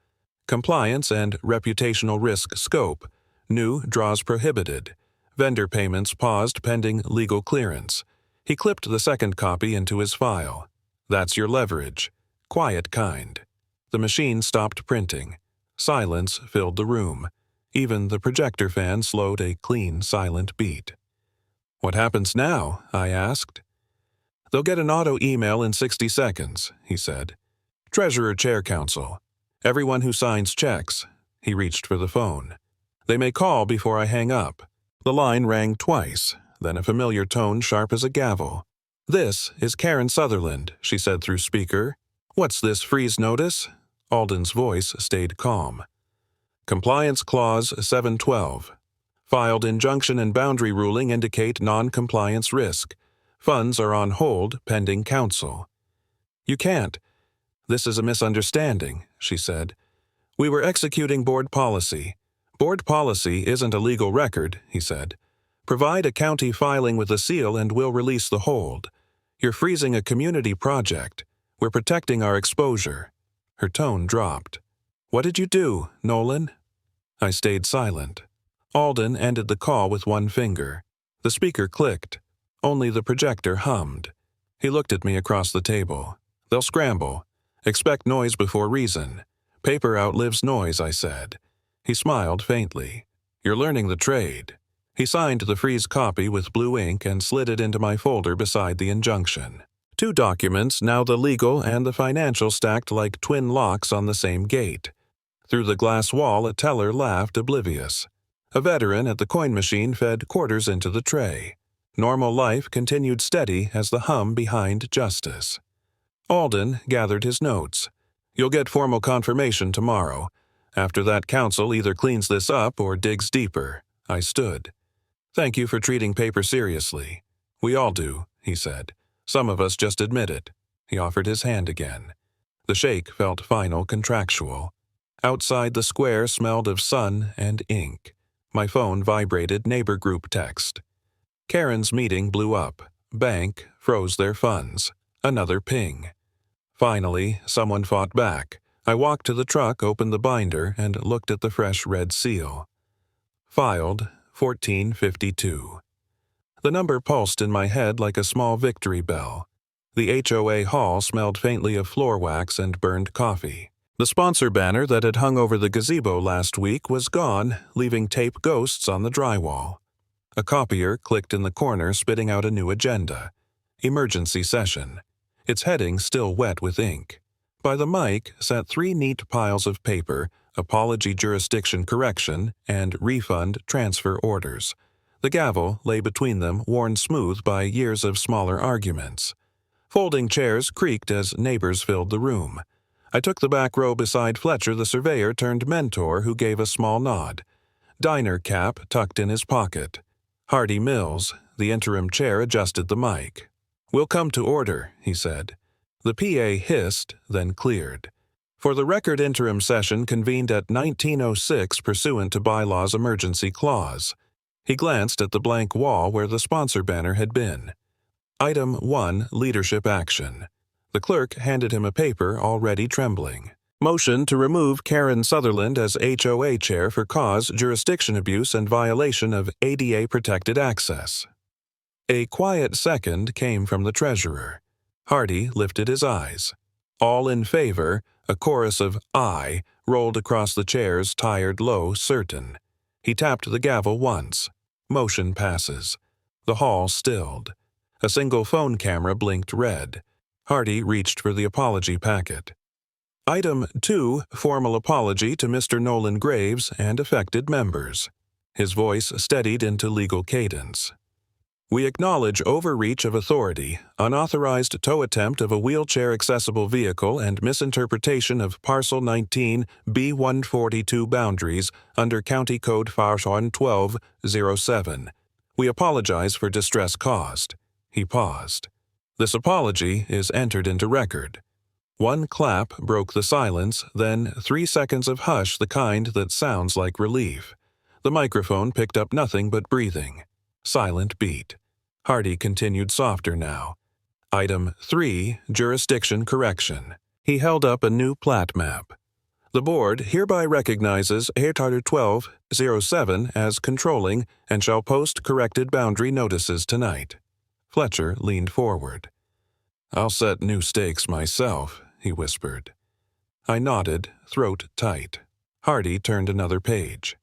Compliance and reputational risk scope, new draws prohibited. Vendor payments paused pending legal clearance. He clipped the second copy into his file. That's your leverage. Quiet kind. The machine stopped printing. Silence filled the room. Even the projector fan slowed a clean, silent beat. What happens now? I asked. They'll get an auto email in 60 seconds, he said. Treasurer Chair Counsel. Everyone who signs checks. He reached for the phone. They may call before I hang up. The line rang twice, then a familiar tone sharp as a gavel. This is Karen Sutherland, she said through speaker. What's this freeze notice? Alden's voice stayed calm. Compliance Clause 712. Filed injunction and boundary ruling indicate non-compliance risk. Funds are on hold pending counsel. You can't. This is a misunderstanding, she said. We were executing board policy. Board policy isn't a legal record, he said. Provide a county filing with a seal and we'll release the hold. You're freezing a community project. We're protecting our exposure. Her tone dropped. What did you do, Nolan? I stayed silent. Alden ended the call with one finger. The speaker clicked. Only the projector hummed. He looked at me across the table. They'll scramble. Expect noise before reason. Paper outlives noise, I said. He smiled faintly. You're learning the trade. He signed the freeze copy with blue ink and slid it into my folder beside the injunction. 2 documents, now the legal and the financial stacked like twin locks on the same gate. Through the glass wall, a teller laughed oblivious. A veteran at the coin machine fed quarters into the tray. Normal life continued steady as the hum behind justice. Alden gathered his notes. You'll get formal confirmation tomorrow. After that, counsel either cleans this up or digs deeper. I stood. Thank you for treating paper seriously. We all do, he said. Some of us just admit it. He offered his hand again. The shake felt final, contractual. Outside, the square smelled of sun and ink. My phone vibrated neighbor group text. Karen's meeting blew up. Bank froze their funds. Another ping. Finally, someone fought back. I walked to the truck, opened the binder, and looked at the fresh red seal. Filed, 1452. The number pulsed in my head like a small victory bell. The HOA hall smelled faintly of floor wax and burned coffee. The sponsor banner that had hung over the gazebo last week was gone, leaving tape ghosts on the drywall. A copier clicked in the corner, spitting out a new agenda. Emergency session. Its heading still wet with ink. By the mic sat 3 neat piles of paper, apology jurisdiction correction, and refund transfer orders. The gavel lay between them, worn smooth by years of smaller arguments. Folding chairs creaked as neighbors filled the room. I took the back row beside Fletcher, the surveyor turned mentor, who gave a small nod. Diner cap tucked in his pocket. Hardy Mills, the interim chair, adjusted the mic. We'll come to order, he said. The PA hissed, then cleared. For the record, interim session convened at 1906 pursuant to Bylaw's emergency clause. He glanced at the blank wall where the sponsor banner had been. Item 1, leadership action. The clerk handed him a paper already trembling. Motion to remove Karen Sutherland as HOA chair for cause, jurisdiction abuse, and violation of ADA-protected access. A quiet second came from the treasurer. Hardy lifted his eyes. All in favor, a chorus of "aye" rolled across the chair's tired low certain. He tapped the gavel once. Motion passes. The hall stilled. A single phone camera blinked red. Hardy reached for the apology packet. Item 2, formal apology to Mr. Nolan Graves and affected members. His voice steadied into legal cadence. We acknowledge overreach of authority, unauthorized tow attempt of a wheelchair-accessible vehicle, and misinterpretation of Parcel 19 B142 boundaries under County Code Farshon 1207. We apologize for distress caused. He paused. This apology is entered into record. One clap broke the silence, then 3 seconds of hush, the kind that sounds like relief. The microphone picked up nothing but breathing. Silent beat. Hardy continued softer now. Item 3, Jurisdiction Correction. He held up a new plat map. The board hereby recognizes Article 1207 as controlling and shall post corrected boundary notices tonight. Fletcher leaned forward. I'll set new stakes myself, he whispered. I nodded, throat tight. Hardy turned another page.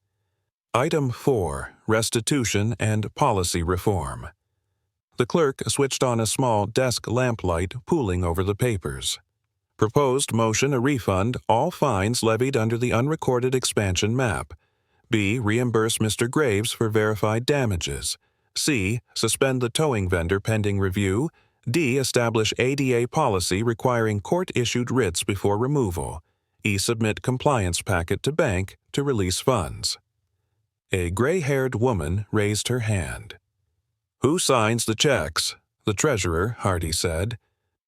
Item 4, Restitution and Policy Reform. The clerk switched on a small desk lamplight, pooling over the papers. Proposed motion a refund all fines levied under the unrecorded expansion map. B. Reimburse Mr. Graves for verified damages. C. Suspend the towing vendor pending review. D. Establish ADA policy requiring court-issued writs before removal. E. Submit compliance packet to bank to release funds. A gray-haired woman raised her hand. Who signs the checks? The treasurer, Hardy said.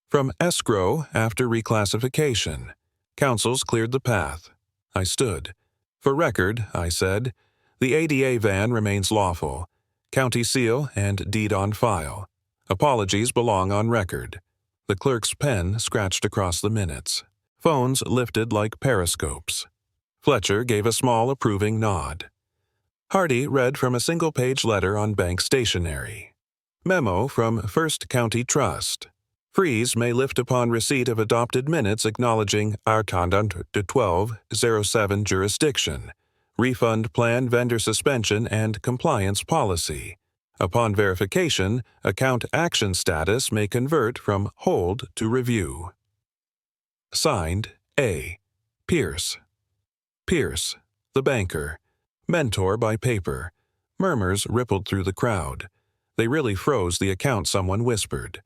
From escrow after reclassification. Counsels cleared the path. I stood. For record, I said, the ADA van remains lawful. County seal and deed on file. Apologies belong on record. The clerk's pen scratched across the minutes. Phones lifted like periscopes. Fletcher gave a small approving nod. Hardy read from a single-page letter on bank stationery. Memo from First County Trust. Freeze may lift upon receipt of adopted minutes acknowledging Article 1207 jurisdiction. Refund plan vendor suspension and compliance policy. Upon verification, account action status may convert from hold to review. Signed, A. Pierce. Pierce, the banker. Mentor by paper. Murmurs rippled through the crowd. They really froze the account, someone whispered.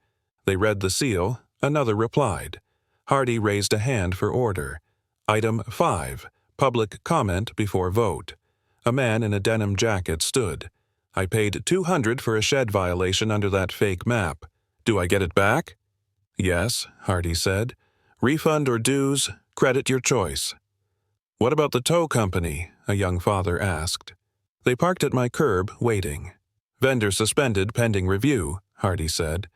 They read the seal. Another replied. Hardy raised a hand for order. Item 5. Public comment before vote. A man in a denim jacket stood. I paid $200 for a shed violation under that fake map. Do I get it back? Yes, Hardy said. Refund or dues, credit your choice. What about the tow company? A young father asked. They parked at my curb, waiting. Vendor suspended pending review, Hardy said.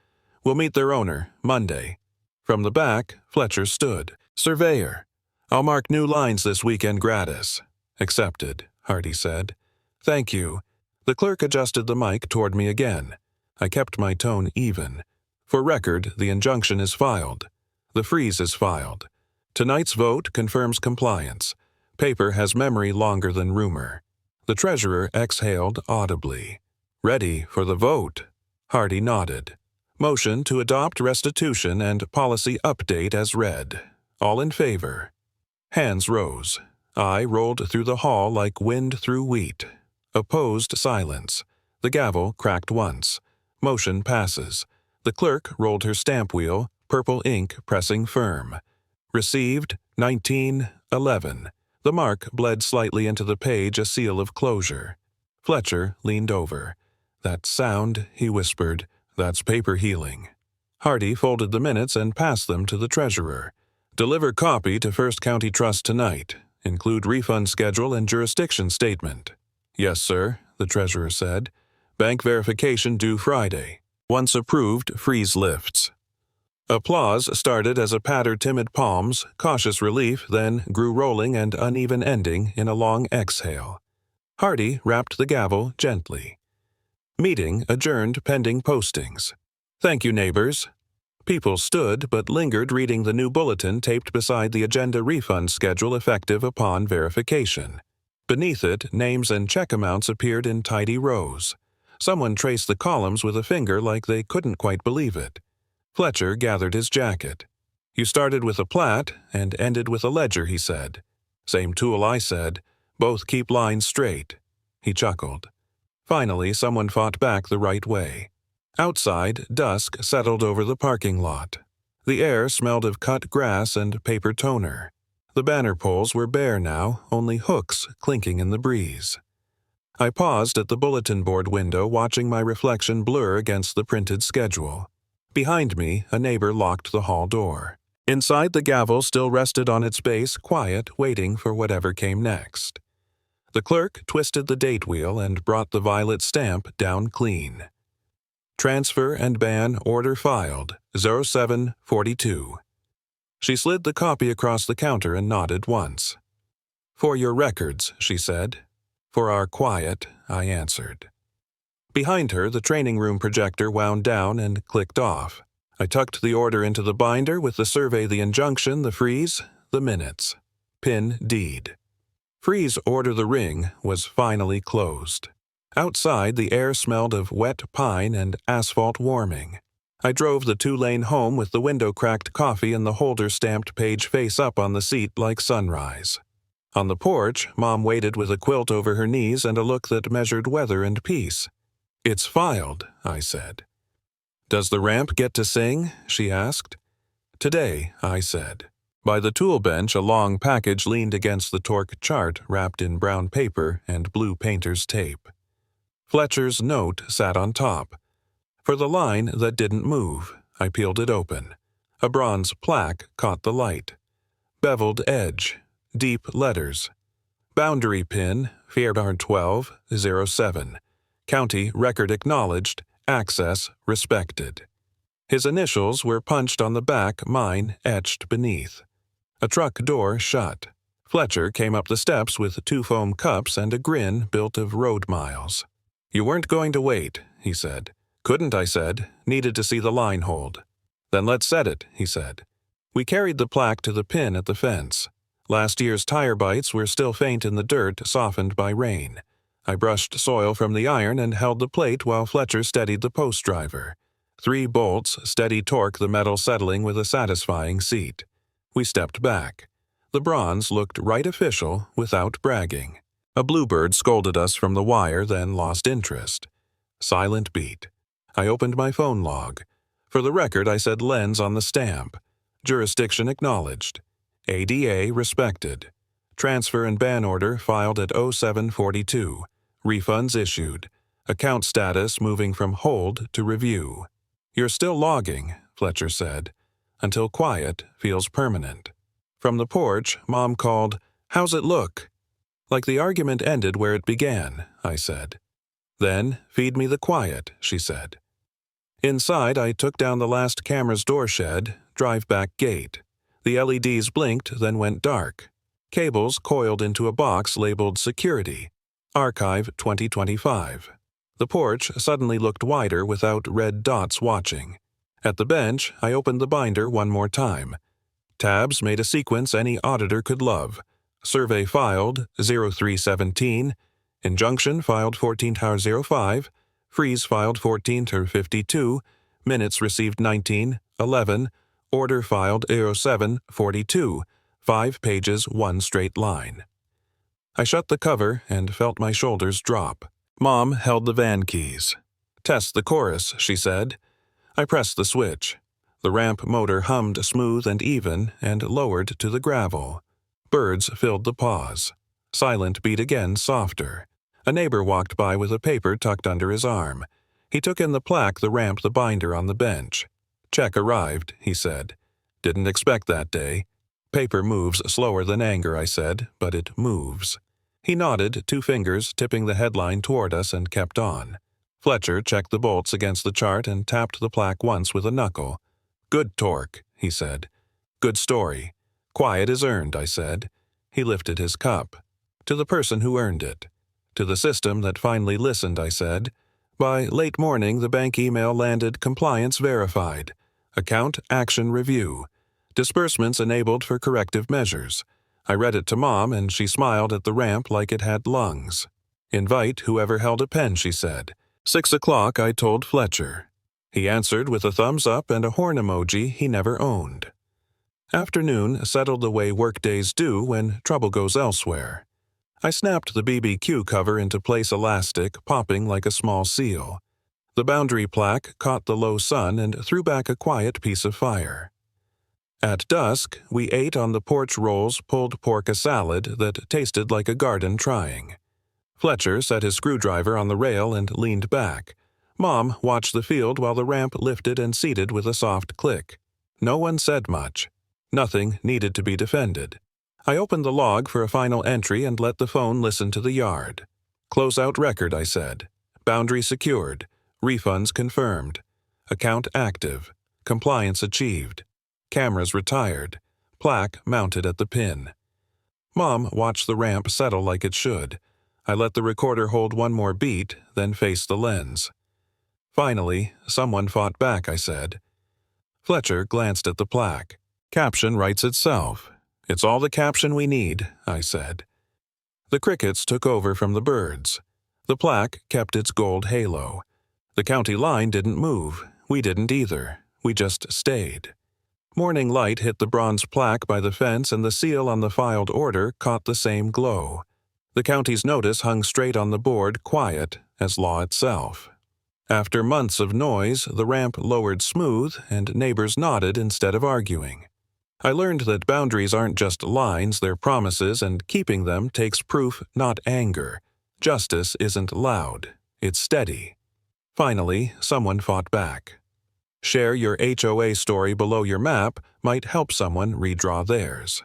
We'll meet their owner, Monday. From the back, Fletcher stood. Surveyor. I'll mark new lines this weekend gratis. Accepted, Hardy said. Thank you. The clerk adjusted the mic toward me again. I kept my tone even. For record, the injunction is filed. The freeze is filed. Tonight's vote confirms compliance. Paper has memory longer than rumor. The treasurer exhaled audibly. Ready for the vote. Hardy nodded. Motion to adopt restitution and policy update as read. All in favor. Hands rose. I rolled through the hall like wind through wheat. Opposed silence. The gavel cracked once. Motion passes. The clerk rolled her stamp wheel, purple ink pressing firm. Received 1911. The mark bled slightly into the page, a seal of closure. Fletcher leaned over. That sound, he whispered, that's paper healing. Hardy folded the minutes and passed them to the treasurer. Deliver copy to First County Trust tonight. Include refund schedule and jurisdiction statement. Yes, sir, the treasurer said. Bank verification due Friday. Once approved, freeze lifts. Applause started as a patter timid palms, cautious relief, then grew rolling and uneven ending in a long exhale. Hardy rapped the gavel gently. Meeting adjourned pending postings. Thank you, neighbors. People stood but lingered reading the new bulletin taped beside the agenda refund schedule effective upon verification. Beneath it, names and check amounts appeared in tidy rows. Someone traced the columns with a finger like they couldn't quite believe it. Fletcher gathered his jacket. You started with a plat and ended with a ledger, he said. Same tool, I said. Both keep lines straight. He chuckled. Finally, someone fought back the right way. Outside, dusk settled over the parking lot. The air smelled of cut grass and paper toner. The banner poles were bare now, only hooks clinking in the breeze. I paused at the bulletin board window, watching my reflection blur against the printed schedule. Behind me, a neighbor locked the hall door. Inside, the gavel still rested on its base, quiet, waiting for whatever came next. The clerk twisted the date wheel and brought the violet stamp down clean. Transfer and ban order filed, 0742. She slid the copy across the counter and nodded once. For your records, she said. For our quiet, I answered. Behind her, the training room projector wound down and clicked off. I tucked the order into the binder with the survey, the injunction, the freeze, the minutes. Pin deed. Freeze order the ring was finally closed. Outside, the air smelled of wet pine and asphalt warming. I drove the 2-lane home with the window-cracked coffee and the holder-stamped page face up on the seat like sunrise. On the porch, Mom waited with a quilt over her knees and a look that measured weather and peace. It's filed, I said. Does the ramp get to sing? She asked. Today, I said. By the tool bench, a long package leaned against the torque chart wrapped in brown paper and blue painter's tape. Fletcher's note sat on top. For the line that didn't move, I peeled it open. A bronze plaque caught the light. Beveled edge, deep letters. Boundary pin, February 12, 07. County record acknowledged, access respected. His initials were punched on the back, mine etched beneath. A truck door shut. Fletcher came up the steps with 2 foam cups and a grin built of road miles. You weren't going to wait, he said. Couldn't, I said. Needed to see the line hold. Then let's set it, he said. We carried the plaque to the pin at the fence. Last year's tire bites were still faint in the dirt, softened by rain. I brushed soil from the iron and held the plate while Fletcher steadied the post driver. 3 bolts, steady torque, the metal settling with a satisfying seat. We stepped back. The bronze looked right official without bragging. A bluebird scolded us from the wire, then lost interest. Silent beat. I opened my phone log. For the record, I said lens on the stamp. Jurisdiction acknowledged. ADA respected. Transfer and ban order filed at 0742. Refunds issued. Account status moving from hold to review. You're still logging, Fletcher said, until quiet feels permanent. From the porch, Mom called, How's it look? Like the argument ended where it began, I said. Then, feed me the quiet, she said. Inside, I took down the last camera's door shed, drive-back gate. The LEDs blinked, then went dark. Cables coiled into a box labeled Security. Archive 2025. The porch suddenly looked wider without red dots watching. At the bench, I opened the binder one more time. Tabs made a sequence any auditor could love. Survey filed 0317. Injunction filed 14/05. Freeze filed 14/52. Minutes received 19/11. Order filed 07/42. 5 pages, 1 straight line. I shut the cover and felt my shoulders drop. Mom held the van keys. Test the chorus, she said. I pressed the switch. The ramp motor hummed smooth and even and lowered to the gravel. Birds filled the pause. Silent beat again, softer. A neighbor walked by with a paper tucked under his arm. He took in the plaque, the ramp, the binder on the bench. Check arrived, he said. Didn't expect that day. Paper moves slower than anger, I said, but it moves. He nodded, 2 fingers tipping the headline toward us, and kept on. Fletcher checked the bolts against the chart and tapped the plaque once with a knuckle. Good torque, he said. Good story. Quiet is earned, I said. He lifted his cup. To the person who earned it. To the system that finally listened, I said. By late morning, the bank email landed compliance verified. Account action review. Disbursements enabled for corrective measures. I read it to Mom, and she smiled at the ramp like it had lungs. Invite whoever held a pen, she said. 6 o'clock, I told Fletcher. He answered with a thumbs up and a horn emoji he never owned. Afternoon settled the way workdays do when trouble goes elsewhere. I snapped the BBQ cover into place elastic, popping like a small seal. The boundary plaque caught the low sun and threw back a quiet piece of fire. At dusk, we ate on the porch rolls pulled pork salad that tasted like a garden trying. Fletcher set his screwdriver on the rail and leaned back. Mom watched the field while the ramp lifted and seated with a soft click. No one said much. Nothing needed to be defended. I opened the log for a final entry and let the phone listen to the yard. Closeout record, I said. Boundary secured. Refunds confirmed. Account active. Compliance achieved. Cameras retired. Plaque mounted at the pin. Mom watched the ramp settle like it should. I let the recorder hold one more beat, then faced the lens. Finally, someone fought back, I said. Fletcher glanced at the plaque. Caption writes itself. It's all the caption we need, I said. The crickets took over from the birds. The plaque kept its gold halo. The county line didn't move. We didn't either. We just stayed. Morning light hit the bronze plaque by the fence and the seal on the filed order caught the same glow. The county's notice hung straight on the board, quiet as law itself. After months of noise, the ramp lowered smooth and neighbors nodded instead of arguing. I learned that boundaries aren't just lines, they're promises, and keeping them takes proof, not anger. Justice isn't loud, it's steady. Finally, someone fought back. Share your HOA story below your map might help someone redraw theirs.